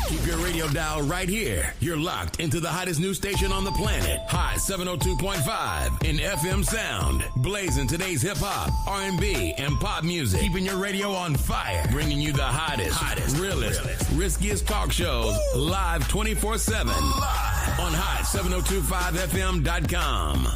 Keep your radio dial right here. You're locked into the hottest news station on the planet. Hot 702.5 in FM sound. Blazing today's hip-hop, R&B, and pop music. Keeping your radio on fire. Bringing you the hottest, realest, riskiest talk shows live 24/7 on hot7025fm.com.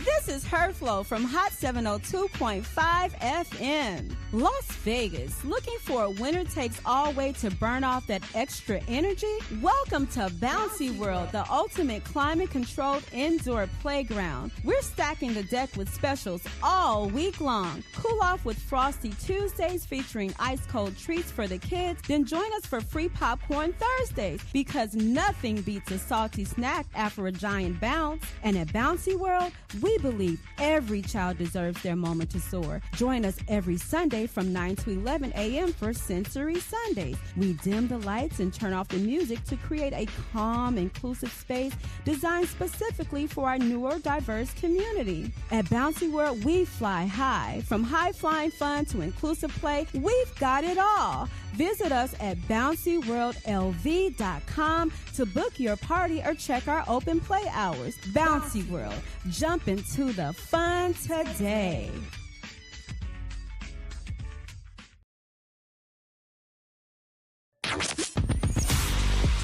This is Herflow from Hot 702.5 FM. Las Vegas, looking for a winner-takes-all way to burn off that extra energy? Welcome to Bouncy World, the ultimate climate-controlled indoor playground. We're stacking the deck with specials all week long. Cool off with Frosty Tuesdays featuring ice-cold treats for the kids, then join us for free popcorn Thursdays, because nothing beats a salty snack after a giant bounce. And at Bouncy World, we believe every child deserves their moment to soar. Join us every Sunday from 9 to 11 a.m. for Sensory Sundays. We dim the lights and turn off the music to create a calm, inclusive space designed specifically for our newer, diverse community. At Bouncy World, we fly high. From high-flying fun to inclusive play, we've got it all. Visit us at bouncyworldlv.com to book your party or check our open play hours. Bouncy World, jump into the fun today.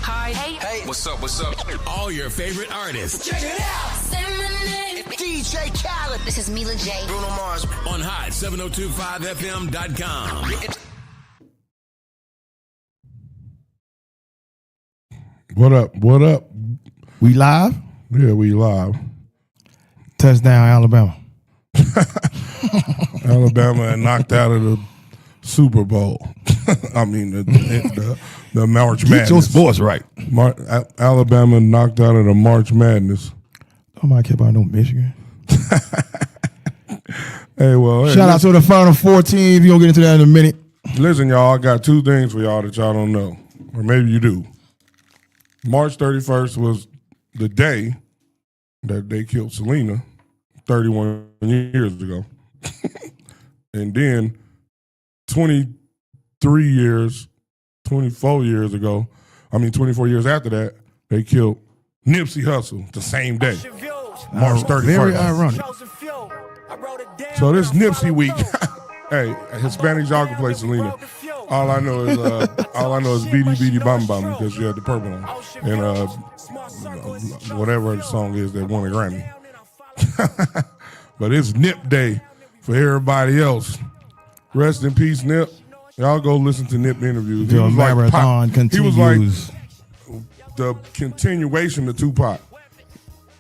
Hi. Hey. What's up? All your favorite artists. Check it out. Say my name. DJ Khaled. This is Mila J. Bruno Mars. On hot 7025fm.com. What up? We live? Yeah, we live. Touchdown, Alabama. Alabama had knocked out of the Super Bowl. I mean, the March Madness. Get your sports right. Alabama knocked out of the March Madness. Nobody care about no Michigan. Hey, shout out to the Final Four team. We're going to get into that in a minute. Listen, y'all, I got two things for y'all that y'all don't know. Or maybe you do. March 31st was the day that they killed Selena 31 years ago. And then 24 years after that, they killed Nipsey Hussle the same day, March 31st. Very ironic. So this Nipsey week, hey, Hispanics, y'all can play Selena. All I know is Beady Beady Bum Bum, because she had the purple on, and whatever the song is that won a Grammy. But it's Nip Day for everybody else. Rest in peace, Nip. Y'all go listen to Nip interviews. He was like the continuation of Tupac.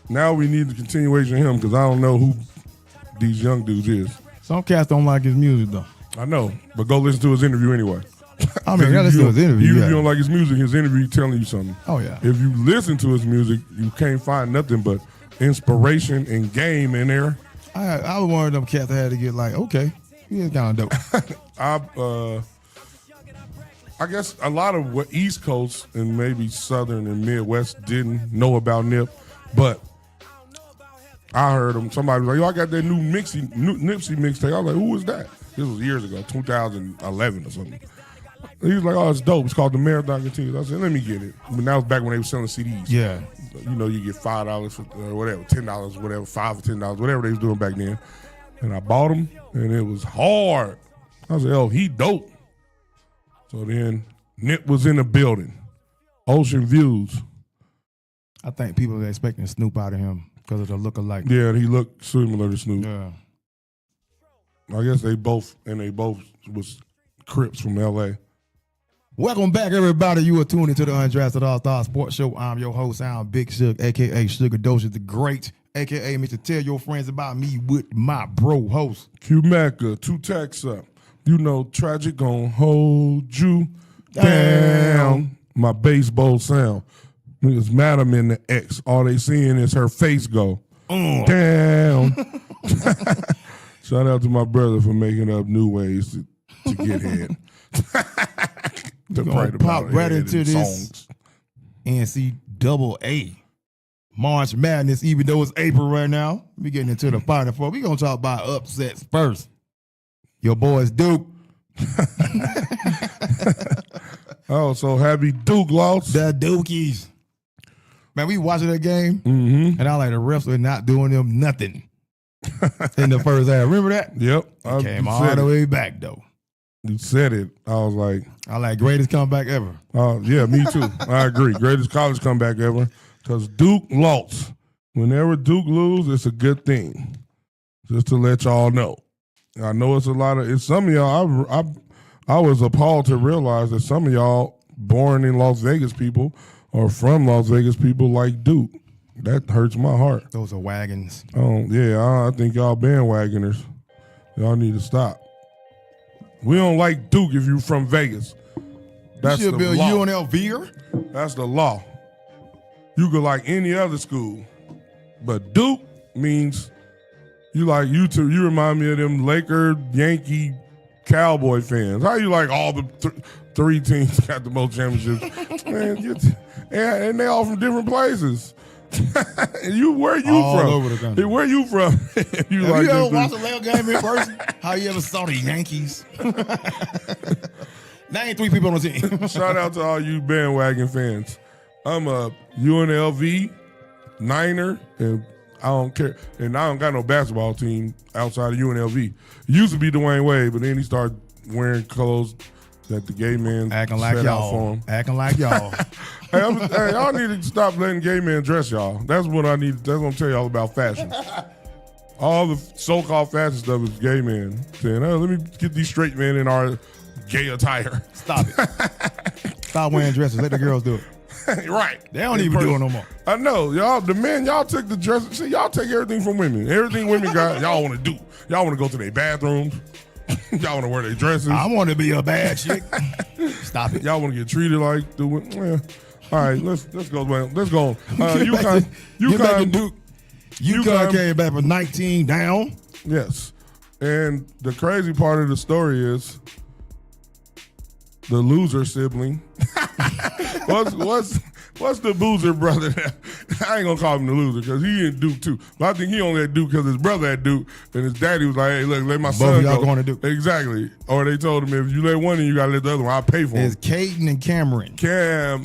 Now we need the continuation of him, because I don't know who these young dudes is. Some cats don't like his music, though. I know, but go listen to his interview anyway. I mean, you gotta listen to his interview. Even if you don't like his music, his interview telling you something. Oh, yeah. If you listen to his music, you can't find nothing but inspiration and game in there. I was one of them cats that had to get like, okay, he is kind of dope. I guess a lot of what East Coast and maybe Southern and Midwest didn't know about Nip, but I heard him. Somebody was like, "Yo, I got that new Nipsey mixtape." I was like, "Who was that?" This was years ago, 2011 or something. He was like, "Oh, it's dope. It's called the Marathon Continues." I said, "Let me get it." But that was back when they were selling CDs. Yeah. You know, you get $5 for whatever, $10, whatever, $5 or $10, whatever they was doing back then. And I bought them, and it was hard. I was like, "Oh, he dope." So then Nip was in the building. Ocean Views. I think people are expecting Snoop out of him because of the look-alike. Yeah, he looked similar to Snoop. Yeah. I guess they both was Crips from L.A. Welcome back, everybody. You are tuned into the Undrafted Allstarz Sports Show. I'm your host, Big Sugar, a.k.a. Sugar Dosha the Great, a.k.a. Mr. Tell Your Friends About Me with my bro host. Q-Macca, 2 Tax Up. You know, Tragic gon' hold you down. My baseball sound. Niggas Madam in the X. All they seeing is her face go down. Shout out to my brother for making up new ways to get head. We're going to pop right into this NCAA March Madness, even though it's April right now. We're getting into the Final Four. We're going to talk about upsets first. Your boys Duke. Oh, so happy Duke lost. The Dukies. Man, we watching that game, and I like the refs were not doing them nothing in the first half. Remember that? Yep. Came all the way back, though. You said it. I was like. I like greatest comeback ever. Yeah, me too. I agree. Greatest college comeback ever. Because Duke lost. Whenever Duke lose, it's a good thing. Just to let y'all know. I know it's a lot of, it's some of y'all, I was appalled to realize that some of y'all born in Las Vegas people or from Las Vegas people like Duke. That hurts my heart. Those are wagons. Oh, yeah, I think y'all bandwagoners. Y'all need to stop. We don't like Duke if you're from Vegas. That's you should the be a law. UNLV-er? That's the law. You could like any other school. But Duke means you like you two. You remind me of them Laker, Yankee, Cowboy fans. How you like all the three teams got the most championships? Man, and they all from different places. Where you all from? All over the country. Where you from? Have you ever watched a Laker game in person? How you ever saw the Yankees? Name three people on the team. Shout out to all you bandwagon fans. I'm a UNLV, Niner, and I don't care. And I don't got no basketball team outside of UNLV. It used to be Dwayne Wade, but then he started wearing clothes that the gay man acting like y'all. For him. Acting like y'all. Hey, y'all need to stop letting gay men dress y'all. That's what I need. That's what I'm telling y'all about fashion. All the so-called fashion stuff is gay men saying, "Oh, let me get these straight men in our gay attire." Stop it. Stop wearing dresses. Let the girls do it. Right. They don't even do it no more. I know. Y'all, the men, y'all took the dress. See, y'all take everything from women. Everything women got, y'all want to do. Y'all want to go to their bathrooms. Y'all want to wear their dresses. I want to be a bad chick. Stop it. Y'all want to get treated like the women. Yeah. All right, let's go. Let's go. UConn came back with 19 down. Yes. And the crazy part of the story is the loser sibling. What's the boozer brother? I ain't gonna call him the loser because he didn't Duke too. But I think he only had Duke because his brother had Duke and his daddy was like, "Hey, look, let my son Both of y'all go." going to Duke. Exactly. Or they told him if you let one in, you gotta let the other one. I'll pay for him. It's Caden and Cameron.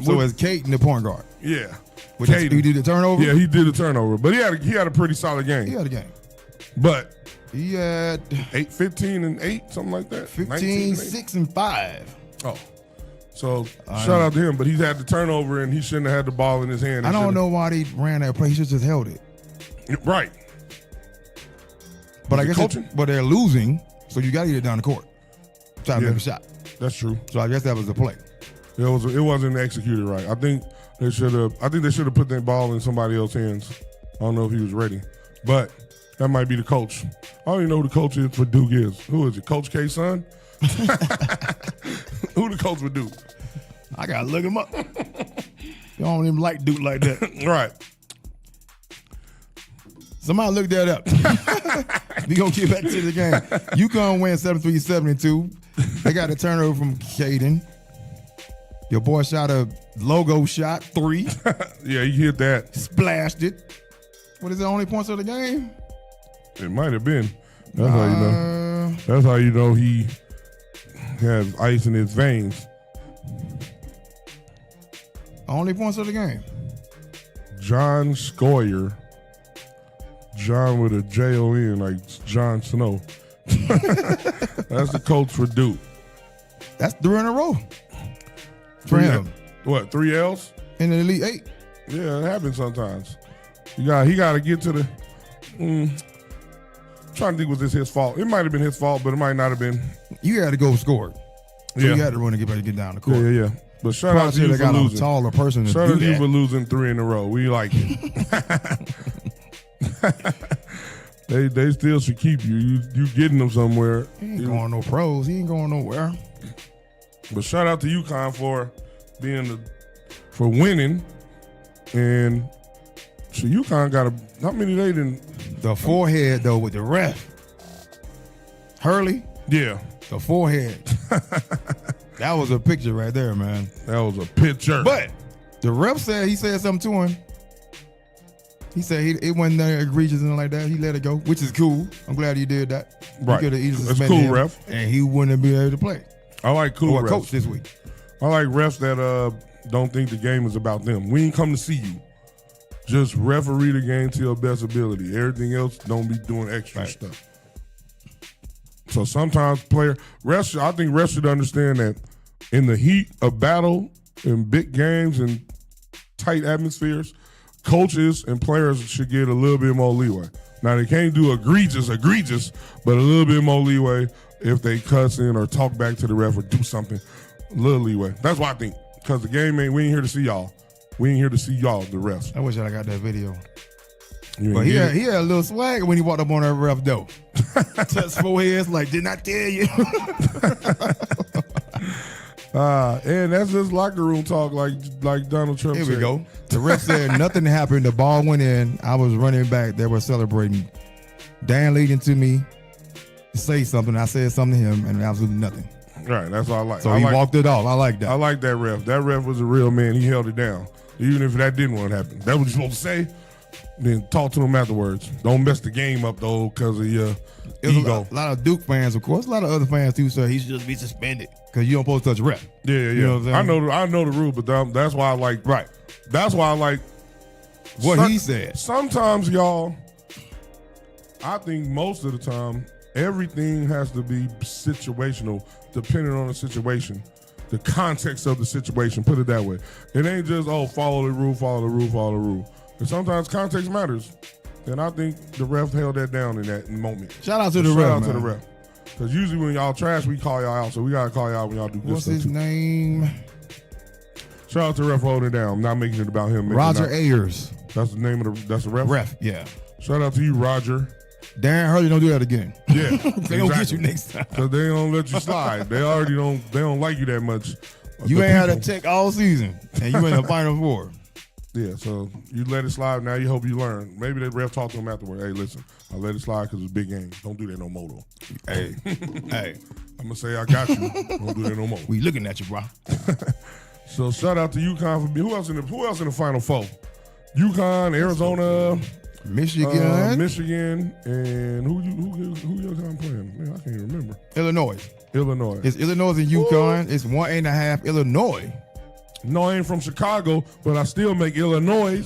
So it's Caden the point guard. Yeah. He did the turnover? Yeah, he did the turnover. But he had a pretty solid game. He had a game. But he had 15 and 8, something like that. 15, 6 and 5. Oh. So shout out to him, but he's had the turnover and he shouldn't have had the ball in his hand. I don't know why they ran that play. He should just held it. Right. But I guess but they're losing, so you got to get it down the court. Try to make a shot. That's true. So I guess that was the play. It wasn't executed right. I think they should have put that ball in somebody else's hands. I don't know if he was ready, but that might be the coach. I don't even know who the coach is for Duke is. Who is it? Coach K's son? Who the coach would Duke? I gotta look him up. You don't even like Duke like that. Right. Somebody look that up. We gonna get back to the game. UConn win 73-72. They got a turnover from Caden. Your boy shot a logo shot, 3. Yeah, he hit that. Splashed it. What is the only points of the game? It might have been. That's how you know. That's how you know he has ice in his veins. Only points of the game. John Scoyer. John with a J-O-N, like Jon Snow. That's the coach for Duke. That's 3 in a row for him. What, 3 L's? In the Elite 8. Yeah, it happens sometimes. He got to get to the... trying to think, was this his fault? It might have been his fault, but it might not have been. You had to go score. So you had to run and get down the court. Yeah. But shout out to you for losing. A taller person to shout do out to you that. for losing 3 in a row. We like it. They still should keep you. You getting them somewhere. He ain't going no pros. He ain't going nowhere. But shout out to UConn for for winning. And so UConn got how many they didn't? The forehead though with the ref. Hurley. Yeah. The forehead. That was a picture right there, man. That was a picture. But the ref said he said something to him. He said it wasn't egregious and like that. He let it go, which is cool. I'm glad he did that. Right. He could have easily That's suspended cool, him, ref. and he wouldn't be able to play. I like cool refs. Coach this week. I like refs that don't think the game is about them. We ain't come to see you. Just referee the game to your best ability. Everything else, don't be doing extra stuff. So sometimes refs, I think refs should understand that in the heat of battle, in big games and tight atmospheres, coaches and players should get a little bit more leeway. Now, they can't do egregious, but a little bit more leeway if they cuss in or talk back to the ref or do something. A little leeway. That's what I think. Because the game we ain't here to see y'all. We ain't here to see y'all, the refs. I wish I got that video. But he had a little swag when he walked up on that ref, though. Touched foreheads like, didn't I tell you? And that's just locker room talk like Donald Trump said. Here we go. The ref said nothing happened. The ball went in. I was running back. They were celebrating. Dan leading to me to say something. I said something to him, and absolutely nothing. Right, that's what I like. So he walked it off. I like that. I like that ref. That ref was a real man. He held it down. Even if that didn't want to happen. That's what you're supposed to say. Then talk to him afterwards. Don't mess the game up, though, because of your ego. A lot of Duke fans, of course. A lot of other fans, too, say he should just be suspended because you don't supposed to touch a ref. Yeah. You know what I'm saying? I know the rule, but that's why I like. Right. That's why I like what he said. Sometimes, y'all, I think most of the time, everything has to be situational, depending on the situation, the context of the situation. Put it that way. It ain't just, follow the rule, follow the rule, follow the rule. And sometimes context matters. And I think the ref held that down in that moment. Shout out to the ref. Shout out to the ref. Because usually when y'all trash, we call y'all out. So we got to call y'all out when y'all do good What's stuff. What's his name? Shout out to the ref holding it down. I'm not making it about him. Roger Ayers. That's the name of that's the ref? Ref, yeah. Shout out to you, Roger. Darren Hurley don't do that again. Yeah. They don't get you next time. Because they don't let you slide. They don't like you that much. You ain't had a check all season, and you in the Final Four. Yeah, so you let it slide. Now you hope you learn. Maybe the ref talked to him afterward. Hey, listen, I let it slide because it's a big game. Don't do that no more, though. Hey. I'm going to say I got you. Don't do that no more. We looking at you, bro. So shout out to UConn for who else in the Final Four? UConn, Arizona, Michigan, and who UConn playing? Man, I can't even remember. Illinois. It's Illinois and UConn. It's 1.5 Illinois. No, I ain't from Chicago, but I still make Illinois.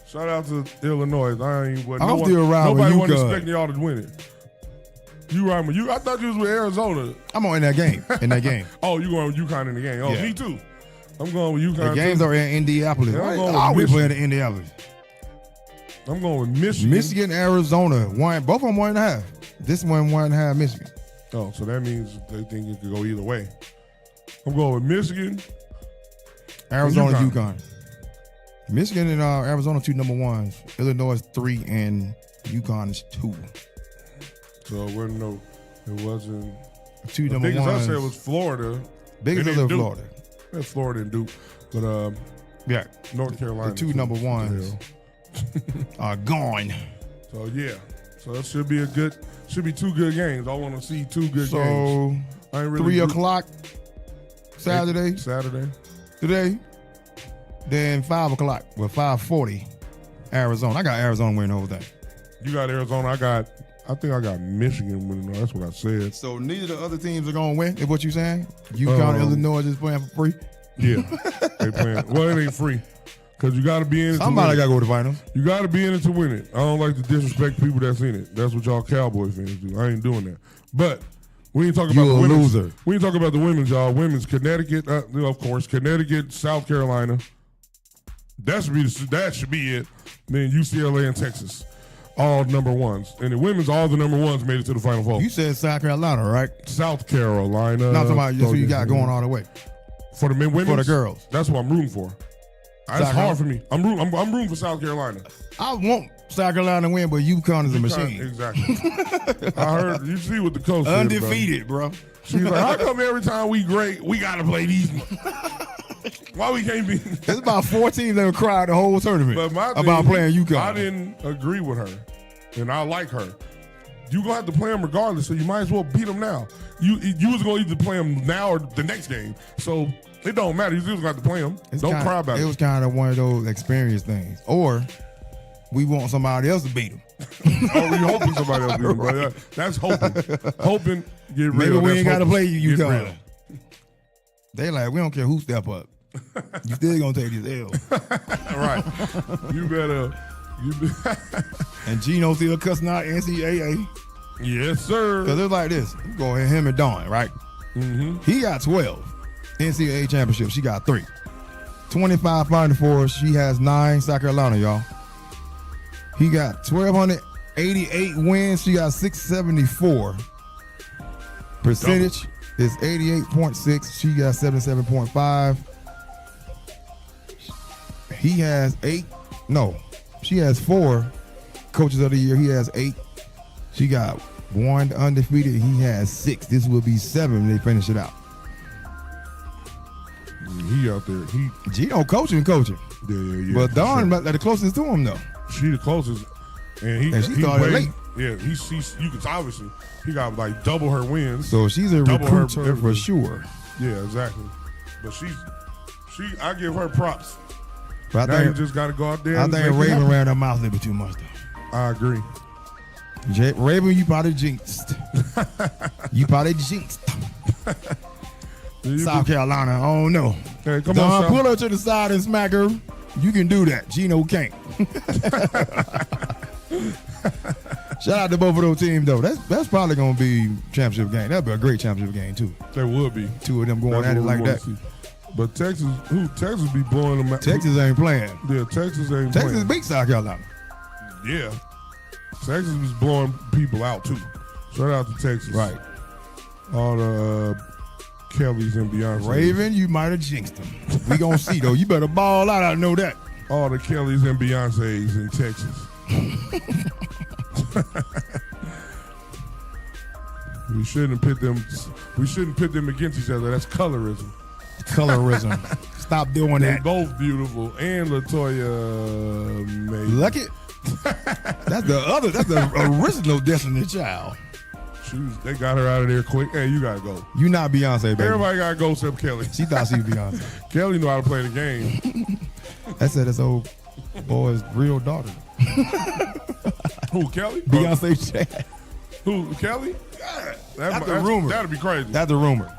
Shout out to Illinois. Nobody wasn't expecting y'all to win it. You right with you? I thought you was with Arizona. I'm on in that game. Oh, you going with UConn in the game? Oh, yeah. Me too. I'm going with UConn. The games are in Indianapolis. We playing in Indianapolis. I'm going with Michigan. Michigan, Arizona. Both of them 1.5. This one 1.5 Michigan. Oh, so that means they think it could go either way. I'm going with Michigan, Arizona, UConn. Michigan and Arizona 2 number ones. Illinois 3 and UConn is 2. So it wasn't 2 number ones. Biggest I said was Florida. Biggest of Florida. That's Florida and Duke, but yeah, North Carolina. The 2 number ones are gone. So yeah, so it should be 2 good games. I want to see 2 good games. So 3 o'clock. Saturday. Today. Then 5 o'clock with 5:40. Arizona. I got Arizona winning the whole thing. You got Arizona. I think I got Michigan winning. That's what I said. So neither of the other teams are gonna win. Is what you saying? UConn, Illinois just playing for free. Yeah, they playing. Well, it ain't free because you got to be in it. Somebody got to go to the finals. You got to be in it to win it. I don't like to disrespect people that's in it. That's what y'all Cowboy fans do. I ain't doing that. But we ain't talking about the women's. Loser. We ain't talking about the women's, y'all. Women's, Connecticut, of course, Connecticut, South Carolina. That should be it. Then UCLA and Texas, all number ones. And the women's, all the number ones made it to the Final Four. You said South Carolina, right? South Carolina. Not talking about who you got going all the way. For the women, for the girls. That's what I'm rooting for. That's hard for me. I'm rooting for South Carolina. I want South Carolina to win, but UConn is a machine. Exactly. I heard you see what the coach said. Undefeated, bro. She's like, how come every time we great, we gotta play these? Why we can't be? There's about 4 teams that cried the whole tournament about playing UConn. I didn't agree with her, and I like her. You gonna have to play them regardless, so you might as well beat them now. You was gonna either play them now or the next game, so it don't matter. You just got to play them. Don't cry about it. It was kind of one of those experience things, or we want somebody else to beat them. Or we hoping somebody else beat them. Right. That's hoping. Hoping. Get real. Maybe we ain't got to play UConn. They like, we don't care who step up. You still gonna take this L. Right. You better. And Gino still cussing out NCAA. Yes, sir. Because it's like this. You go ahead, him and Donne, right? Mm-hmm. He got 12 NCAA championships. She got 3. 25 Final Fours. She has 9. South Carolina, y'all. He got 1,288 wins. She got 674. Percentage is 88.6. She got 77.5. He has 8. No, she has 4 coaches of the year. He has 8. She got 1 undefeated. He has 6. This will be 7 when they finish it out. He out there. Gino coaching. Yeah. But Donne the closest to him though. She the closest, and she started late. Yeah, you can obviously he got like double her wins. So she's a recruiter for sure. Yeah, exactly. But I give her props. But now you just got to go out there. I think Raven ran her mouth a little bit too much though. I agree. Raven, you probably jinxed. South Carolina, I don't know. Hey, come Don, on, pull her to the side and smack her. You can do that. Gino can't. Shout out to both of those teams, though. That's probably going to be championship game. That'd be a great championship game, too. There would be. 2 of them going at it like that. But Texas be blowing them out. Texas ain't playing. Yeah, Texas ain't playing. Texas beat South Carolina. Yeah. Texas was blowing people out, too. Shout out to Texas. Right. All the Kellys and Beyonce. Raven, you might have jinxed them. We gonna see though. You better ball out. I know that. All the Kellys and Beyonces in Texas. We shouldn't pit them against each other. That's colorism. Stop doing They're that. both beautiful. And LaToya May. Lucky. That's the original Destiny Child. They got her out of there quick. Hey, you gotta go. You not Beyonce, baby. Everybody gotta go except Kelly. She thought she was Beyonce. Kelly knew how to play the game. That said, this old boy's real daughter. Who, Kelly? Beyonce Chad. Who, Kelly? God, That's the rumor. That'd be crazy. That's the rumor.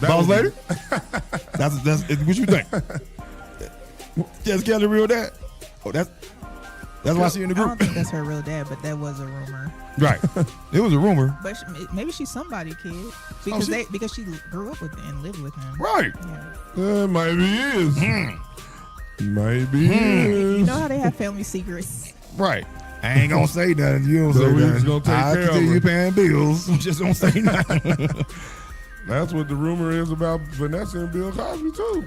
Boss lady? That's what you think? Is Kelly real dad? Oh, that's why she in the group. I don't think that's her real dad, but that was a rumor. Right. It was a rumor. But maybe she's somebody's kid because she grew up with and lived with him. Right. Yeah. Maybe is. Maybe is. You know how they have family secrets. Right. I ain't gonna say nothing. You don't say nothing. Gonna take I care of continue her. paying bills. Just don't say nothing. That's what the rumor is about Vanessa and Bill Cosby too.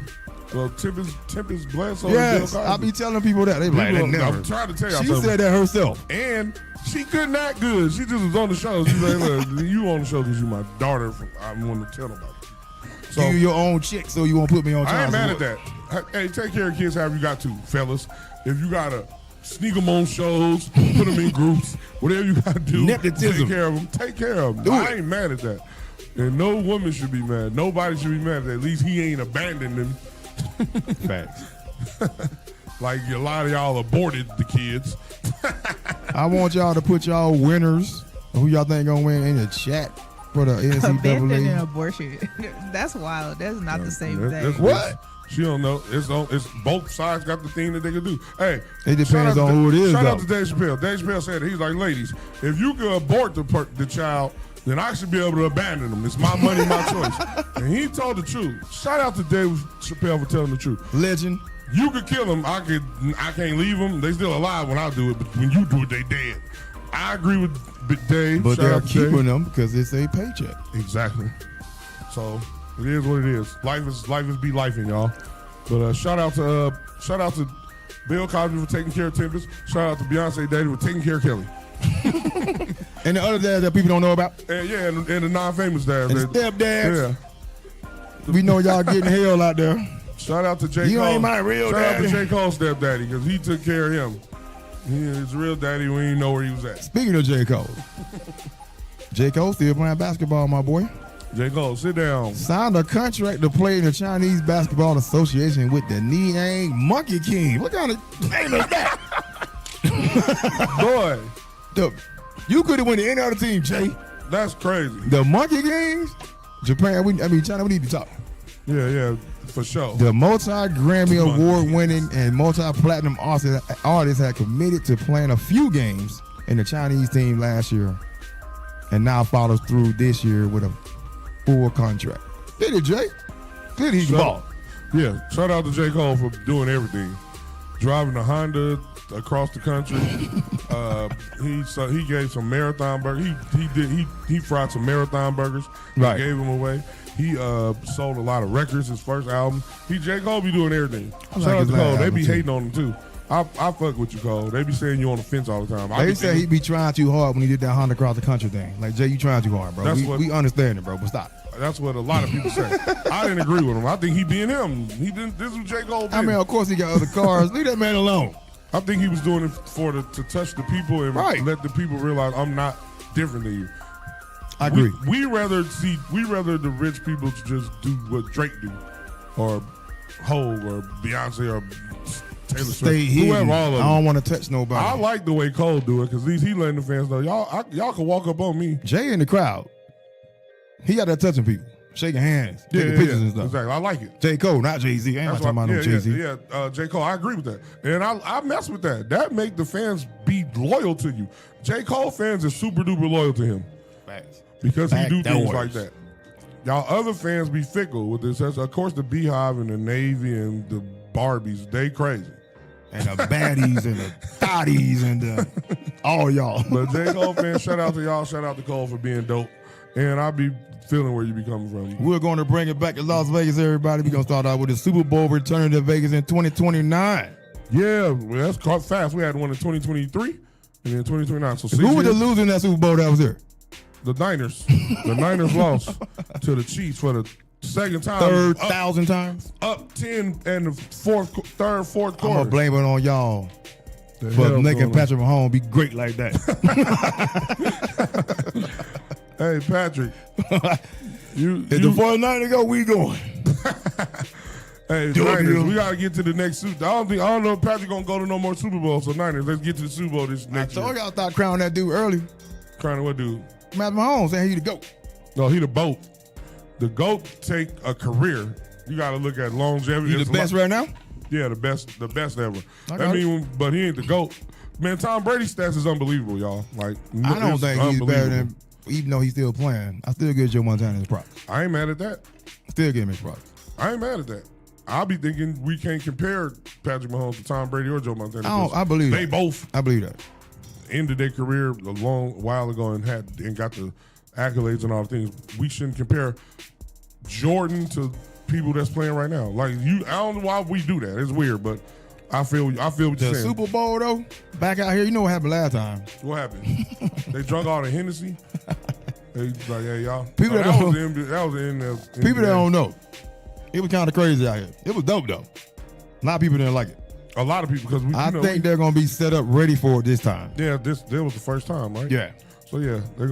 Well, Tempest Bledsoe and Bill Yes, Cosby. I be telling people that. They be like, People, never. I'm trying to tell y'all She something. said that herself. And she couldn't act good. She just was on the show. She's like, look, you on the show because you my daughter. I want to tell nobody. So You your own chick, so you won't put me on I ain't child mad at support. that. Hey, take care of kids however you got to, fellas. If you got to sneak them on shows, put them in groups, whatever you got to do, Nepotism. take care of them. Take care of them. Do I it. ain't mad at that. And no woman should be mad. Nobody should be mad at that. At least he ain't abandoned them. Facts. Like a lot of y'all aborted the kids. I want y'all to put y'all winners, who y'all think gonna win, in the chat for the Abandoned and NCAA. abortion. That's wild. That's not the same That's thing. What? She don't know. It's both sides got the thing that they can do. Hey, It depends shout out on to- who it is, Shout out though. to Dave Chappelle. Dave Chappelle said that. He's like, ladies, if you can abort the child, then I should be able to abandon them. It's my money, my choice. And he told the truth. Shout out to Dave Chappelle for telling the truth. Legend. You could kill them. I can't leave them. They still alive when I do it. But when you do it, they dead. I agree with Dave. But Shout they're out to keeping Dave. them because it's a paycheck. Exactly. So it is what it is. Life is be lifing, y'all. But shout out to Bill Cosby for taking care of Tempest. Shout out to Beyonce Daddy for taking care of Kelly. And the other dads that people don't know about. And yeah, and the non-famous dads. And the stepdads. Yeah. We know y'all getting hell out there. Shout out to J. You Cole. ain't my real Shout out daddy. to J. Cole's stepdaddy because he took care of him. His real daddy, we didn't know where he was at. Speaking of J. Cole. J. Cole still playing basketball, my boy. J. Cole, sit down. Signed a contract to play in the Chinese Basketball Association with the Niang Monkey King. What kind of name is that? Boy, You could have went to any other team, Jay. that's crazy. The Monkey Kings? Japan, China, we need to talk. Yeah, for sure. The multi-Grammy award-winning and multi-platinum artist had committed to playing a few games in the Chinese team last year and now follows through this year with a full contract. Did it, Jay? Did he ball? Yeah, shout out to J. Cole for doing everything. Driving a Honda across the country. He gave some marathon burgers. He fried some marathon burgers. Right. Gave them away. He sold a lot of records. His first album. J. Cole be doing everything. Shout out to Cole. They be hating on him too. I fuck with you, Cole. They be saying you on the fence all the time. They say he be trying too hard when he did that Honda across the country thing. Like, Jay, you trying too hard, bro. We understand it, bro, but stop. That's what a lot of people say. I didn't agree with him. I think he being him. He didn't. This is J. Cole. I mean, of course he got other cars. Leave that man alone. I think he was doing it to touch the people and let the people realize I'm not different than you. I agree. We rather the rich people to just do what Drake do, or Hov, or Beyonce, or Taylor Swift. Whoever, all of them. I don't want to touch nobody. I like the way Cole do it because at least he letting the fans know y'all can walk up on me. Jay in the crowd, he got that touching people, shaking hands, taking pictures and stuff. Exactly, I like it. J. Cole, not Jay-Z. I ain't talking about no Jay-Z. Yeah, J. Cole, I agree with that, and I mess with that. That make the fans be loyal to you. J. Cole fans are super duper loyal to him. Facts. Because he do things like that. Y'all other fans be fickle with this. Of course, the Beehive and the Navy and the Barbies, they crazy. And the baddies and the thotties and all y'all. But J. Cole fans, shout out to y'all. Shout out to Cole for being dope. And I be feeling where you be coming from. We're going to bring it back to Las Vegas, everybody. We're going to start out with the Super Bowl returning to Vegas in 2029. Yeah, well, that's caught fast. We had one in 2023 and then 2029. So who was the loser in that Super Bowl that was there? The Niners. The Niners lost to the Chiefs for the second time. Third thousand times? Up 10 and the fourth quarter. I'm going to blame it on y'all for making Patrick Mahomes be great like that. Hey, Patrick. If the 49ers go, we going. Hey, Niners, we got to get to the next Super Bowl. I don't know if Patrick going to go to no more Super Bowls. So, Niners, let's get to the Super Bowl this next year. I told y'all start crowning that dude early. Crowning what dude? Patrick Mahomes saying he the GOAT. No, he the GOAT. The GOAT take a career. You got to look at longevity. He the best right now? Yeah, the best ever. But he ain't the GOAT. Man, Tom Brady's stats is unbelievable, y'all. Like, I don't think he's better than, even though he's still playing. I still give Joe Montana his props. I ain't mad at that. Still give him his props. I ain't mad at that. I'll be thinking we can't compare Patrick Mahomes to Tom Brady or Joe Montana. I believe they that. both. I believe that. Ended their career a long while ago and got the accolades and all the things. We shouldn't compare Jordan to people that's playing right now. Like I don't know why we do that. It's weird, but I feel what you're saying. The Super Bowl though, back out here, you know what happened last time? What happened? They drunk all the Hennessy. They like, hey y'all. People that was in there. People that don't know. It was kind of crazy out here. It was dope though. A lot of people didn't like it. A lot of people because I think they're gonna be set up ready for it this time. Yeah, that was the first time, right? Yeah. So yeah, they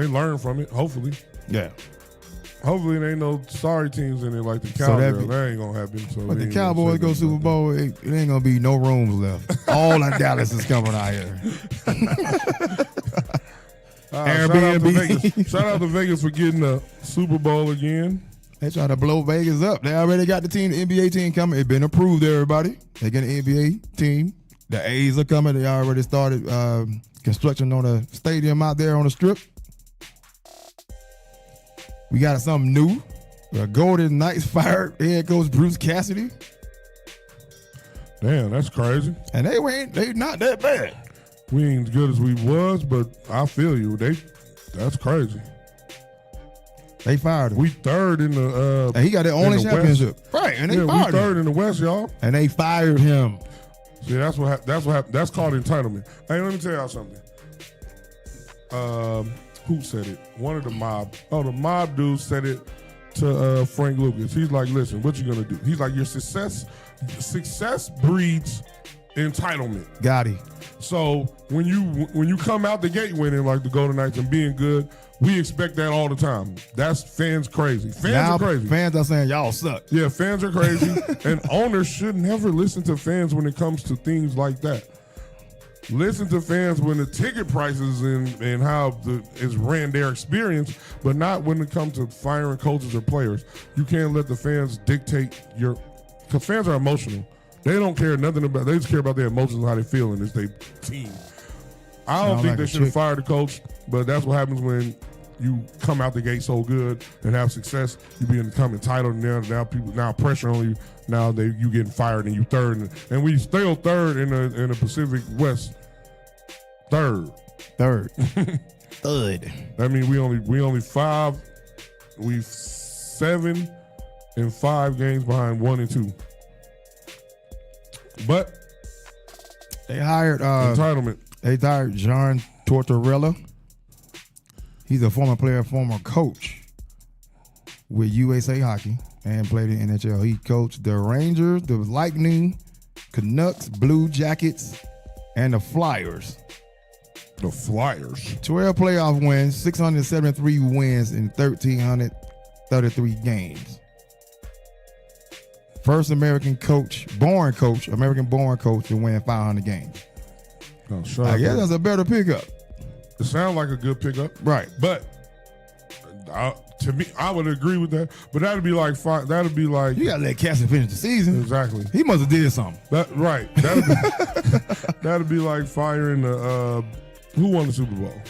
learn from it. Hopefully. Yeah. Hopefully there ain't no sorry teams in it like the Cowboys. That ain't gonna happen. So but the Cowboys go Super Bowl, it ain't gonna be no rooms left. All of Dallas is coming out here. Airbnb. Shout out to Vegas for getting the Super Bowl again. They try to blow Vegas up. They already got the NBA team coming. It's been approved, everybody. They get an NBA team. The A's are coming. They already started construction on a stadium out there on the Strip. We got something new. The Golden Knights fired head coach Bruce Cassidy. Damn, that's crazy. And they not that bad. We ain't as good as we was, but I feel you. That's crazy. They fired him. We third in the and he got the only championship. West. Right, and they fired him. We third in the West, y'all. And they fired him. See, that's what happened. That's called entitlement. Hey, let me tell y'all something. Who said it? One of the mob. Oh, the mob dude said it to Frank Lucas. He's like, listen, what you gonna do? He's like, your success breeds entitlement. Got it. So when you come out the gate winning like the Golden Knights and being good, we expect that all the time. That's fans crazy. Fans are crazy. Fans are saying y'all suck. Yeah, fans are crazy. And owners should never listen to fans when it comes to things like that. Listen to fans when the ticket prices and how it's ran their experience, but not when it comes to firing coaches or players. You can't let the fans dictate because fans are emotional. They don't care nothing about. They just care about their emotions and how they feel, and it's their team. I don't think they should have fired the coach, but that's what happens when you come out the gate so good and have success. You become entitled, and now pressure on you. Now you getting fired and you third, and we still third in the Pacific West. Third. I mean, we only 7 and 5 games behind 1 and 2. But they hired entitlement. They hired John Tortorella. He's a former player, former coach with USA Hockey and played in NHL. He coached the Rangers, the Lightning, Canucks, Blue Jackets, and the Flyers. The Flyers. 12 playoff wins, 673 wins in 1,333 games. First American born coach to win 500 games. Oh, I guess that's a better pickup. It sounds like a good pickup. Right. But to me, I would agree with that. But that'd be like you gotta let Cassidy finish the season. Exactly. He must have did something. Right. That'd be like firing the who won the Super Bowl?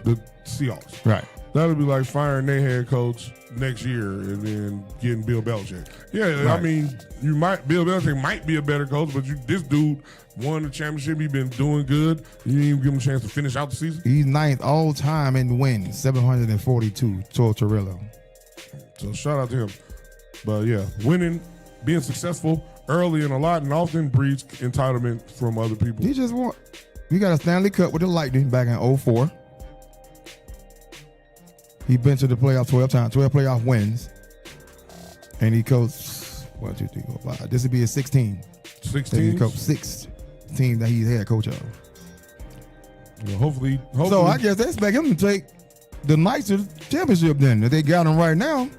The Seahawks. Right. That'd be like firing their head coach next year and then getting Bill Belichick. Yeah, right. I mean, Bill Belichick might be a better coach, but this dude won the championship. He's been doing good. You didn't even give him a chance to finish out the season. He's 9th all time in wins, 742. Tortorella. So shout out to him. But yeah, winning, being successful early and a lot, and often breeds entitlement from other people. He just won. He got a Stanley Cup with the Lightning back in 2004. He been to the playoffs 12 times, 12 playoff wins. And he coached, 1, 2, 3, 4, 5. This would be his 16. 16? He coached 6 teams that he's head coach of. Well, hopefully. So I guess they expect him to take the Knights to the championship then. If they got him right now,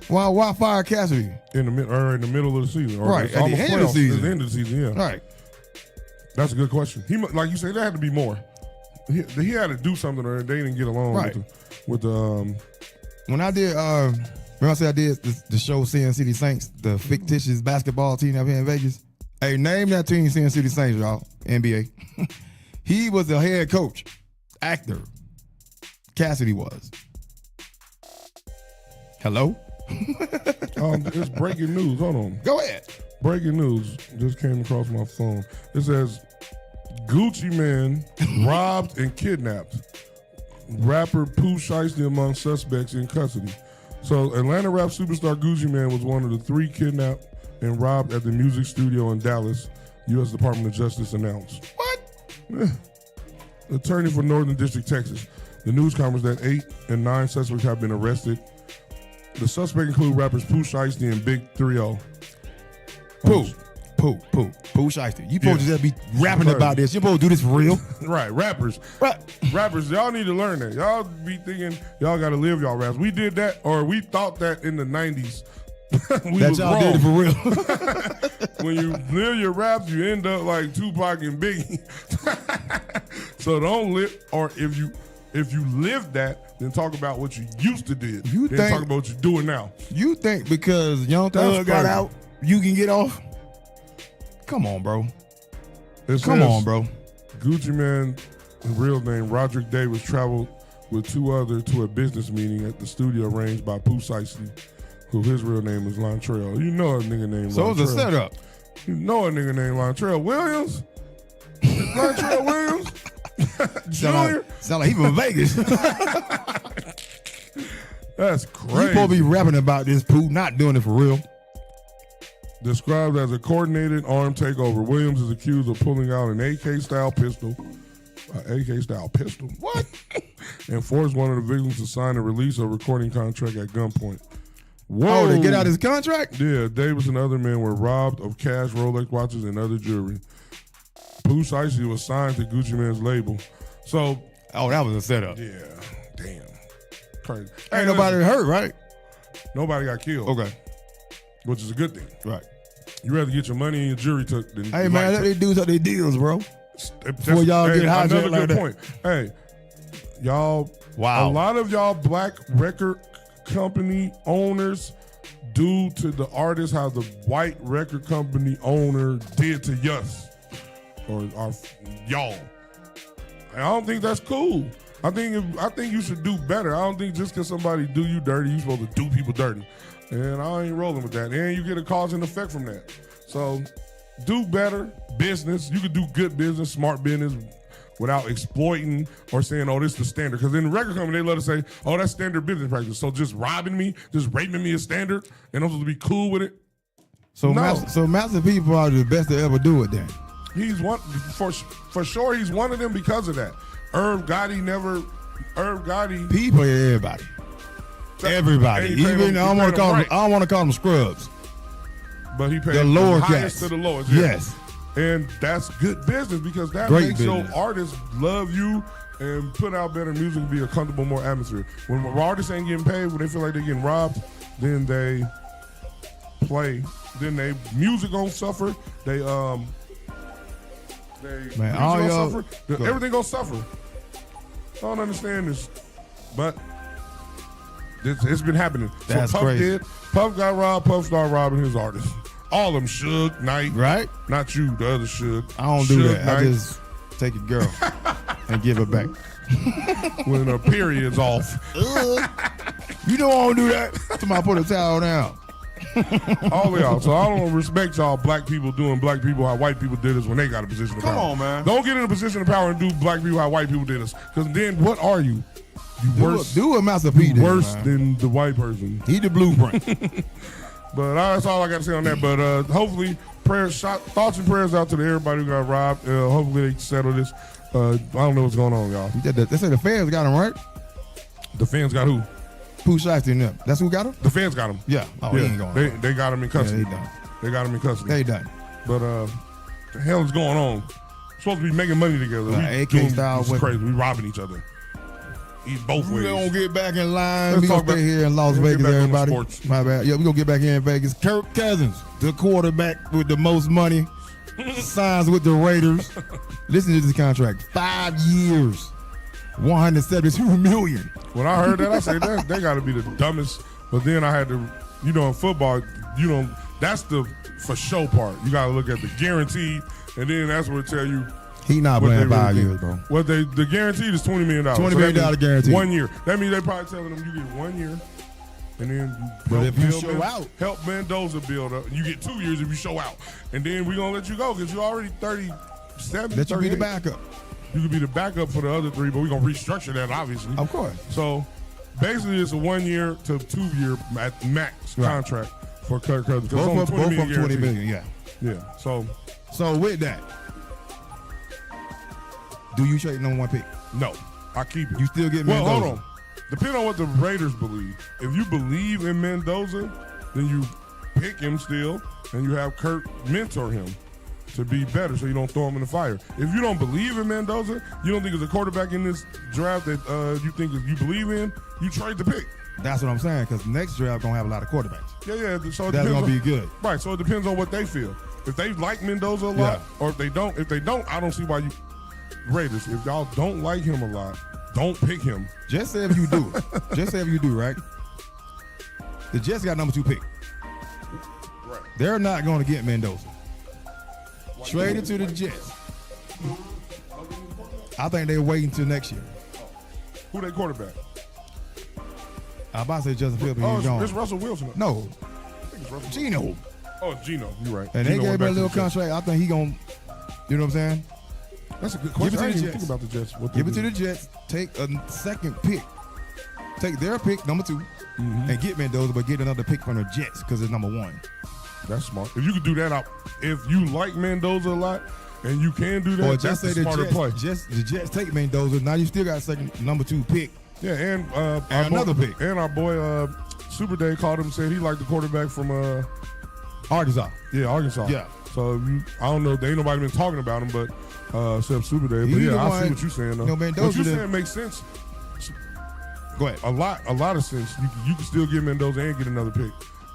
why fire Cassidy? In the middle of the season. Or right, at the end of the season. At the end of the season, yeah. Right. That's a good question. Like you said, there had to be more. He had to do something or they didn't get along with the When I did remember I said I did the show Sin City Saints, the fictitious basketball team out here in Vegas. Hey, name that team Sin City Saints, y'all. NBA. He was the head coach, actor. Cassidy was. Hello? It's breaking news. Hold on. Go ahead. Breaking news just came across my phone. It says Gucci Man robbed and kidnapped rapper Pooh Shiesty among suspects in custody. So Atlanta rap superstar Gucci Man was one of the 3 kidnapped and robbed at the music studio in Dallas, U.S. Department of Justice announced. What? Attorney for Northern District, Texas. The news confirms that 8 and 9 suspects have been arrested. The suspects include rappers Pooh Shiesty and Big 3-0. Pooh Shiesty. You supposed to just be rapping about this. You supposed to do this for real. Right, rappers. Rappers, y'all need to learn that. Y'all be thinking y'all got to live y'all raps. We did that, or we thought that in the 90s. That y'all did it for real. When you live your raps, you end up like Tupac and Biggie. So don't live, or if you live that, then talk about what you used to do. Then talk about what you're doing now. You think because Young Thug got out, you can get off? Come on, bro. Come on, bro. Gucci Man, real name Roderick Davis, traveled with 2 others to a business meeting at the studio arranged by Pooh Shiesty, who his real name is Lontrell. You know a nigga named Lontrell. So it's a setup. You know a nigga named Lontrell Williams? Lontrell Williams? Junior? Sound like he from Vegas. That's crazy. You supposed to be rapping about this, Pooh, not doing it for real. Described as a coordinated armed takeover, Williams is accused of pulling out an AK-style pistol. AK-style pistol? What? And forced one of the victims to sign a release or recording contract at gunpoint. Whoa. Oh, to get out his contract? Yeah, Davis and other men were robbed of cash, Rolex watches, and other jewelry. Pooh Shiesty was signed to Gucci Man's label. So, that was a setup. Yeah, damn. Crazy. Ain't nobody hurt, right? Nobody got killed. Okay. Which is a good thing. Right. You rather get your money and your jewelry took than hey, man, let these dudes up their deals, bro. Before y'all get hijacked another like good that. point. Hey, y'all. Wow. A lot of y'all black record company owners do to the artist how the white record company owner did to us or y'all. And I don't think that's cool. I think you should do better. I don't think just because somebody do you dirty, you supposed to do people dirty. And I ain't rolling with that. And you get a cause and effect from that. So do better business. You could do good business, smart business, without exploiting or saying, oh, this is the standard. Because in the record company, they let us say, oh, that's standard business practice. So just robbing me, just raping me is standard, and I'm supposed to be cool with it? So, no. Master P probably the best to ever do it then. He's one, for sure, he's one of them because of that. Irv Gotti. P play everybody. Everybody. Even I don't want to call them scrubs. But he paid the lower the highest cats. to the lowest. Yes. And that's good business because that Great makes business. your artists love you and put out better music and be a comfortable, more atmosphere. When artists ain't getting paid, when they feel like they're getting robbed, then they play. Then they music gonna suffer. Everything gonna suffer. I don't understand this, but it's been happening. That's so Puff crazy. Puff got robbed. Puff started robbing his artists. All of them. Suge Knight. Right? Not you, the other Suge. I don't do Suge that. Knight. I just take a girl and give her back. When her period's off. You know I don't do that. Somebody put a towel down. All of y'all. So I don't respect y'all black people doing black people how white people did us when they got a position of power. Come on, man. Don't get in a position of power and do black people how white people did us. Because then what are you? You worse. Do a Master P. You worse than the white person. He the blueprint. But that's all I got to say on that. But hopefully, thoughts and prayers out to everybody who got robbed. Hopefully they settle this. I don't know what's going on, y'all. They say the fans got him, right? The fans got who? Pooh Shiesty and them. That's who got him? The fans got him. Yeah. Oh, he ain't going. They got him in custody. Yeah, they done. They got him in custody. They done. But the hell is going on? We're supposed to be making money together. AK style. It's crazy. We robbing each other. Eat both ways. We gonna get back in line. Let's We gonna talk stay here in Las Vegas, everybody. My bad. Yeah, we gonna get back here in Vegas. Kirk Cousins, the quarterback with the most money, signs with the Raiders. Listen to this contract: 5 years, $172 million. When I heard that, I said they got to be the dumbest. But then I had to, in football, that's the for show part. You got to look at the guaranteed, and then that's what it tell you. He not playing 5 years, bro. Well, the guaranteed is $20 million. $20 million guaranteed. 1 year. That means they probably telling them you get 1 year, and then help Mendoza build up. You get 2 years if you show out, and then we're gonna let you go because you're already 37. Let you be the backup. You could be the backup for the other three, but we're gonna restructure that obviously. Of course. So basically, it's a 1 year to 2 year at max contract for Kirk Cousins. Both of them $20 million. Yeah. Yeah. So with that. Do you trade number one pick? No, I keep it. You still get Mendoza? Mendoza? Hold on. Depending on what the Raiders believe. If you believe in Mendoza, then you pick him still, and you have Kirk mentor him to be better so you don't throw him in the fire. If you don't believe in Mendoza, you don't think there's a quarterback in this draft that you think you believe in, you trade the pick. That's what I'm saying, because next draft going to have a lot of quarterbacks. Yeah. So that's going to be good. Right, so it depends on what they feel. If they like Mendoza a lot, or if they don't, I don't see why you... Raiders, if y'all don't like him a lot, don't pick him. Just say if you do. Just say if you do, right? The Jets got number 2 pick. Right. They're not going to get Mendoza. Trade it to the Jets. I think they're waiting until next year. Who they quarterback? I'm about to say Justin Fields, but he's gone. It's Russell Wilson. No. I think it's Russell Gino. Wilson. Oh, Gino. You're right. And Gino they gave him a little to the Jets. contract. I think he going to, you know what I'm saying? That's a good question. Give it to the Think Jets. about the Jets. Give it to the Jets. Take a second pick. Take their pick, number 2, and get Mendoza, but get another pick from the Jets because it's number 1. That's smart. If you could do that, if you like Mendoza a lot and you can do that, Or that's just say the smarter play. The Jets take Mendoza. Now you still got a second number 2 pick. Yeah, and another pick. And our boy Super Day called him and said he liked the quarterback from Arkansas. Yeah, Arkansas. Yeah. So I don't know. There ain't nobody been talking about him, but except Super Day. But yeah, I see what you're saying though. Mendoza what you're saying makes sense. Go ahead. A lot of sense. You can still get Mendoza and get another pick.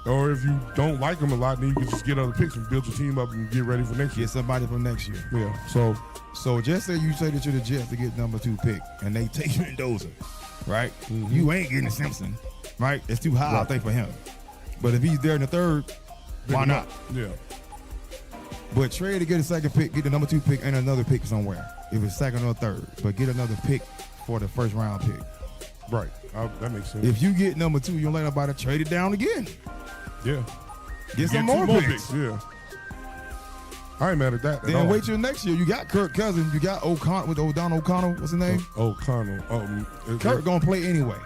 Or if you don't like them a lot, then you can just get other picks and build your team up and get ready for next year. Get somebody for next year. Yeah. So just say you say that you're the Jets to get number 2 pick, and they take Mendoza, right? Mm-hmm. You ain't getting Simpson, right? It's too high, I think, for him. But if he's there in the 3rd, why not? Yeah. But trade to get a 2nd pick, get the number 2 pick and another pick somewhere. If it's 2nd or 3rd, but get another pick for the 1st round pick. Right. That makes sense. If you get number 2, you don't let nobody trade it down again. Yeah. Get some more picks. Yeah. I ain't mad at that. Then wait till next year. You got Kirk Cousins. You got O'Connell with O'Donnell. What's his name? O'Connell. Kirk gonna play anyway.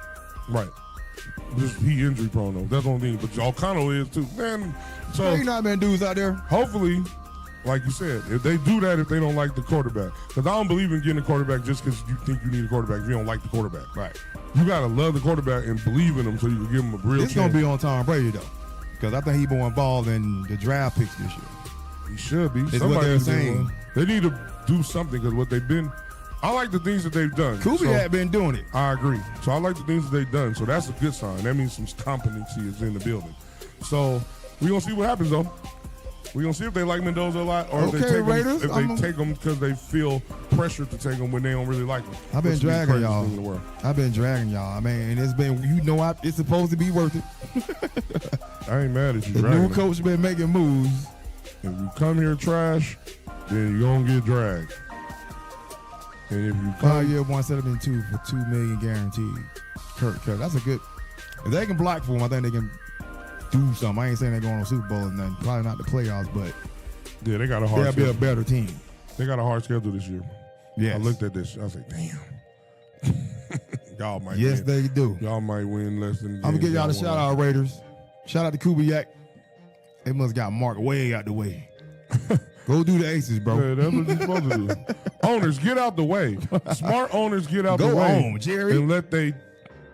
Right. He injury prone though. That's the only thing. But O'Connell is too. Man. So ain't not many dudes out there. Hopefully, like you said, if they do that, if they don't like the quarterback, because I don't believe in getting a quarterback just because you think you need a quarterback if you don't like the quarterback. Right. You gotta love the quarterback and believe in him so you can give him a real chance. It's gonna be on Tom Brady though, because I think he's more involved in the draft picks this year. He should be. It's what they're saying. They need to do something because what they've been. I like the things that they've done. Kubiak been doing it. I agree. So I like the things that they've done. So that's a good sign. That means some competency is in the building. So we're gonna see what happens though. We're going to see if they like Mendoza a lot or if they take them because they feel pressure to take them when they don't really like them. I've been dragging y'all. I mean, and it's been, it's supposed to be worth it. I ain't mad at you. The new coach been making moves. If you come here trash, then you're going to get dragged. And if you come 5 year 172 for $2 million guaranteed. Kirk, that's a good. If they can block for him, I think they can do something. I ain't saying they're going to Super Bowl and nothing. Probably not the playoffs, but yeah, they got a hard. They'll be a better team. They got a hard schedule this year. Yeah, I looked at this. I was like, damn. Y'all might. Yes, win. They do. Y'all might win less than. I'm gonna give y'all the shout out, Raiders. Shout out to Kubiak. They must got Mark way out the way. Go do the aces, bro. Yeah, that's what you're supposed to do. Owners, get out the way. Smart owners, get out the way. Go home, Jerry.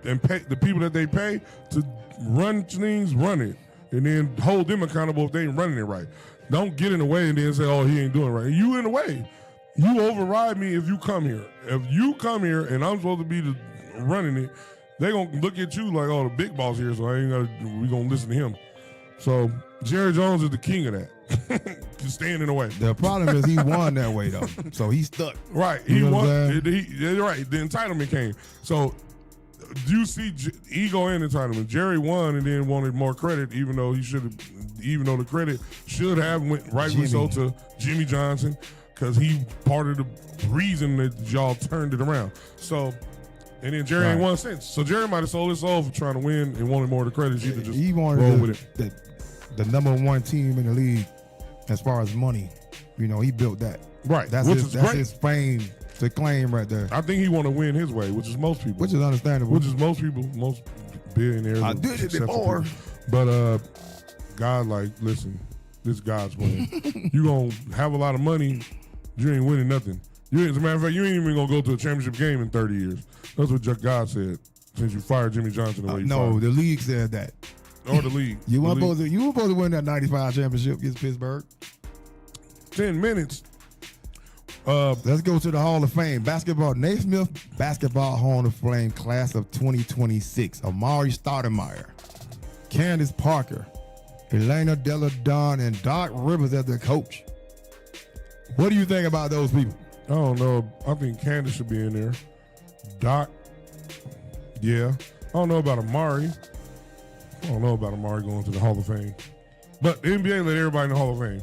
And pay the people that they pay to run things, run it, and then hold them accountable if they ain't running it right. Don't get in the way and then say, "Oh, he ain't doing it right." You in the way. You override me if you come here. If you come here and I'm supposed to be running it, they gonna look at you like, "Oh, the big boss here, so we gonna listen to him." So Jerry Jones is the king of that. Just staying in the way. The problem is he won that way though, so he's stuck. Right, he won. Right, the entitlement came. So. You see ego and entitlement. Jerry won and then wanted more credit, even though the credit should have went rightly so to Jimmy Johnson, because he part of the reason that y'all turned it around. So, and then Jerry ain't won since. So Jerry might have sold his soul for trying to win and wanted more of the credit. He wanted roll with it. The number one team in the league as far as money. He built that. Right. That's his fame to claim right there. I think he want to win his way, which is most people. Which is understandable. Which is most billionaires. I did it before. But God, listen, this is God's plan. You gonna have a lot of money, you ain't winning nothing. As a matter of fact, you ain't even gonna go to a championship game in 30 years. That's what God said. Since you fired Jimmy Johnson the way you fired him. The league said that. Or the league. You were supposed to win that 95 championship against Pittsburgh. 10 minutes. Let's go to the Hall of Fame. Naismith Basketball Hall of Fame class of 2026. Amar'e Stoudemire, Candace Parker, Elena, Delle, Donne, and Doc Rivers as the coach. What do you think about those people? I don't know. I think Candace should be in there. Doc, yeah. I don't know about Amar'e. I don't know about Amar'e going to the Hall of Fame. But the NBA let everybody in the Hall of Fame.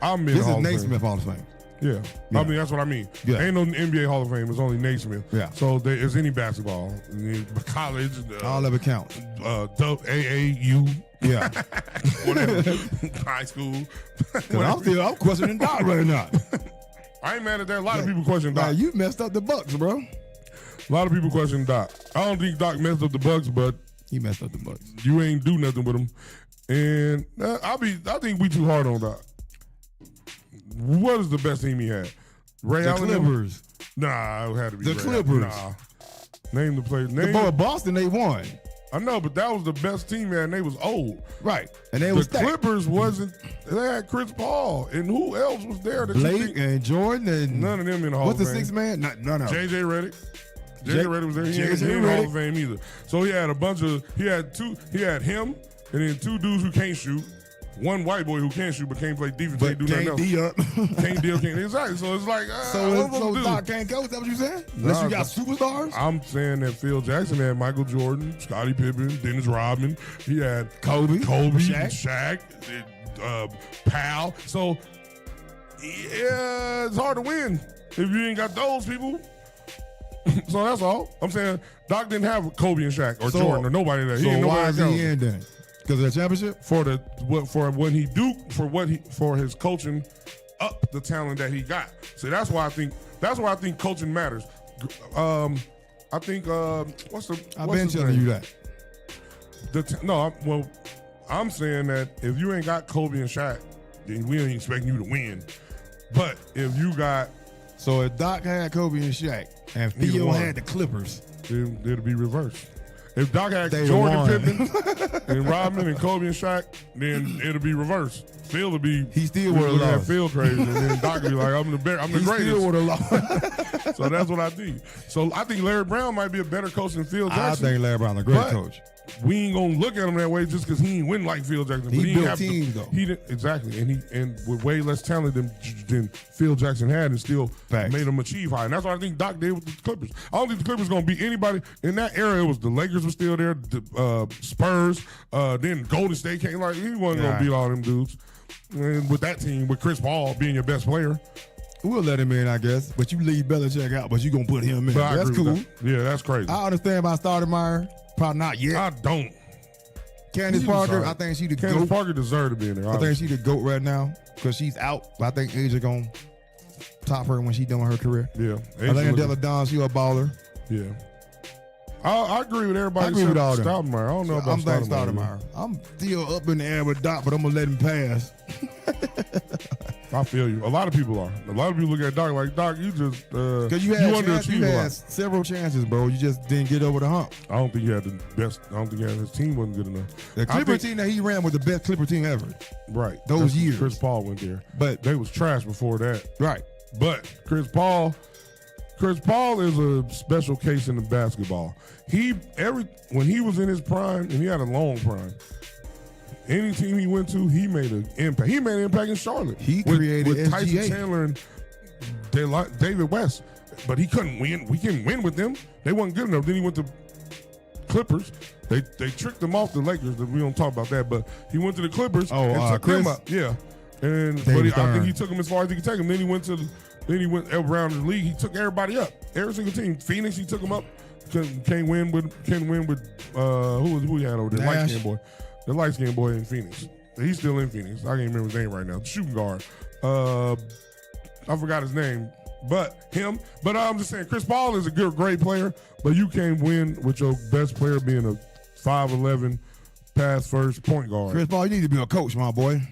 I'm in the Hall of Fame. This is Naismith Hall of Fame. Yeah. I mean, that's what I mean. Yeah. Ain't no NBA Hall of Fame. It's only Naismith. Yeah. So there's any basketball, college, all of it counts. AAU. Yeah. Whatever. High school. I'm questioning Doc right now. I ain't mad at that. A lot of people question Doc. You messed up the Bucks, bro. A lot of people question Doc. I don't think Doc messed up the Bucks, but he messed up the Bucks. You ain't do nothing with him. And I think we too hard on Doc. What is the best team he had? Ray Allen? The Clippers. Nah, it had to be the Ray Clippers. Nah. Name the players. Boston, they won. I know, but that was the best team, man. They was old. Right. And they was the Clippers wasn't. They had Chris Paul. And who else was there? Blake and Jordan. And none of them in the Hall of Fame. What's the sixth man? None of them. J.J. Redick. J.J. Redick was there. He ain't in the Hall of Fame either. So he had a bunch of. He had him. and then 2 dudes who can't shoot. 1 white boy who can't shoot but can't play defense. But can't do nothing can't else. D up. Can't deal, can't. Exactly. So it's like, so Doc can't coach. Is that what you saying? Unless you got superstars. I'm saying that Phil Jackson had Michael Jordan, Scottie Pippen, Dennis Rodman. He had Kobe, Shaq, Pal. So yeah, it's hard to win if you ain't got those people. So that's all. I'm saying Doc didn't have Kobe and Shaq or Jordan or nobody there. So why is he in then? Because of the championship? For his coaching up the talent that he got. So that's why I think coaching matters. I think I've been telling you that. I'm saying that if you ain't got Kobe and Shaq, then we ain't expecting you to win. But if you got, so if Doc had Kobe and Shaq and Theo had the Clippers, then it'll be reversed. If Doc had Jordan, Pippen, and Rodman and Kobe and Shaq, then it'll be reversed. Phil would be. He still would have lost. Phil crazy, and then Doc would be like, I'm the greatest. He still would have lost. So that's what I think. So I think Larry Brown might be a better coach than Phil Jackson. I think Larry Brown a great coach. We ain't gonna look at him that way just because he ain't win like Phil Jackson. He built teams though. He did, exactly, and with way less talent than Phil Jackson had, and still made him achieve high. And that's what I think Doc did with the Clippers. I don't think the Clippers gonna beat anybody in that era. It was the Lakers were still there, the Spurs, then Golden State came. Like he wasn't gonna beat all them dudes. And with that team, with Chris Paul being your best player. We'll let him in, I guess. But you leave Belichick out, but you gonna put him in. That's cool. Yeah, that's crazy. I understand about Stoudemire. Probably not yet. I don't. Candace Parker, I think she the Candace GOAT. Parker deserved to be in there. I think she the GOAT right now because she's out. I think Asia gonna top her when she done with her career. Yeah. Elena Delle, she a baller. Yeah. I agree with everybody. I agree with all them. Stoudemire. I don't know about Stoudemire. I'm still up in the air with Doc, but I'm gonna let him pass. I feel you. A lot of people are. A lot of people look at Doc like, Doc, you just because you had several chances, bro. You just didn't get over the hump. I don't think he had the best. I don't think his team wasn't good enough. The Clipper team that he ran was the best Clipper team ever. Right. Those years. Chris Paul went there. But they was trash before that. Right. But Chris Paul is a special case in the basketball. When he was in his prime, and he had a long prime, any team he went to, he made an impact. He made an impact in Charlotte. He created with SGA. Tyson Chandler and David West. But he couldn't win. We couldn't win with them. They wasn't good enough. Then he went to Clippers. They tricked him off the Lakers. We don't talk about that. But he went to the Clippers and took them up. Yeah. I think he took him as far as he could take him. Then he went around the league. He took everybody up. Every single team. Phoenix, he took them up. Can't win with who he had over there? Light skinned boy. The light skinned boy in Phoenix. He's still in Phoenix. I can't remember his name right now. Shooting guard. I forgot his name. But him. But I'm just saying, Chris Paul is a great player, but you can't win with your best player being a 5'11", pass first point guard. Chris Paul, you need to be a coach, my boy.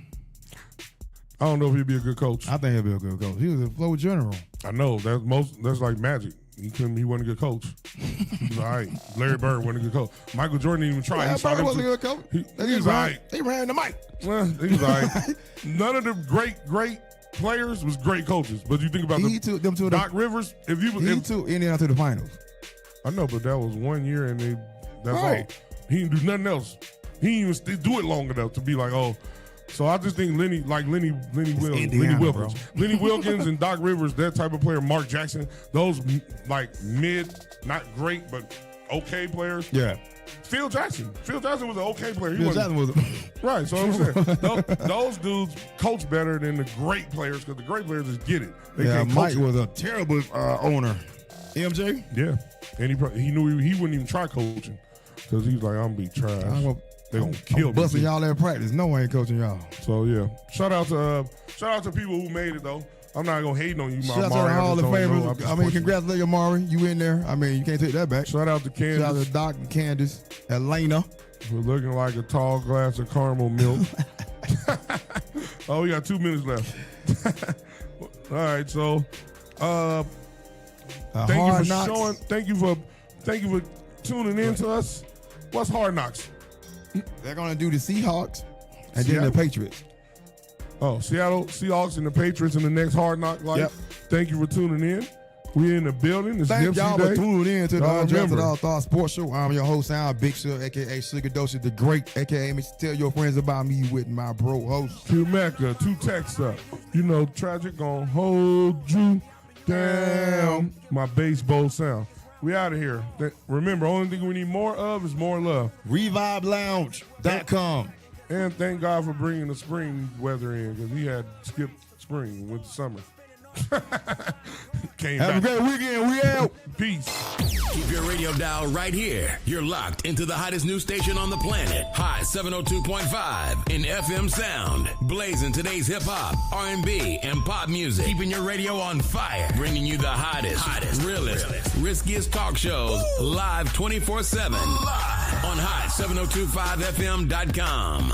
I don't know if he'd be a good coach. I think he'll be a good coach. He was a flow general. I know. That's like Magic. He wasn't a good coach. He was all right. Larry Bird wasn't a good coach. Michael Jordan didn't even try. Larry Bird wasn't a good coach. He was all right. They ran the mic. Well, he was all right. None of the great players was great coaches. But you think about took them to Doc Rivers. He took Indiana to the finals. I know, but that was 1 year, and that's all. He didn't do nothing else. He didn't even do it long enough to be like, oh. So I just think Lenny Wilkins and Doc Rivers, that type of player, Mark Jackson, those like mid, not great, but okay players. Yeah. Phil Jackson was an okay player. Phil Jackson was right. So I'm saying those dudes coach better than the great players because the great players just get it. Mike was a terrible owner. MJ. Yeah, and he knew he wouldn't even try coaching because he's like, I'm gonna be trash. They're gonna kill me. Busting y'all at practice. No one ain't coaching y'all. So yeah. Shout out to people who made it though. I'm not gonna hate on you, Shout out to the Hall of Famers. Congratulations, Amar'e. You in there. You can't take that back. Shout out to Candace. Shout out to Doc and Candace. Elena. We're looking like a tall glass of caramel milk. Oh, we got 2 minutes left. All right, so thank you for tuning in to us. What's Hard Knocks? They're going to do the Seahawks and then the Patriots. Oh, Seattle Seahawks and the Patriots in the next Hard Knock Life. Yep. Thank you for tuning in. We in the building. It's Thank Nipsey y'all Day. for tuning in to the Y'all Undrafted remember. Allstarz Sports Show. I'm your host, Sound Big Sugar, a.k.a. Sugar Dosha the Great, a.k.a. Tell your friends about me with my bro host. Q Mecca, 2 texts up. You know, Tragic gon' hold you down. My baseball sound. We out of here. Remember, only thing we need more of is more love. ReviveLounge.com. And thank God for bringing the spring weather in, because he had skipped spring and went to summer. Came Have a back. great weekend. We out. Peace. Keep your radio dial right here. You're locked into the hottest news station on the planet. Hot 702.5 in FM sound. Blazing today's hip-hop, R&B, and pop music. Keeping your radio on fire. Bringing you the hottest, realest, riskiest talk shows live 24/7 on hot702.5fm.com.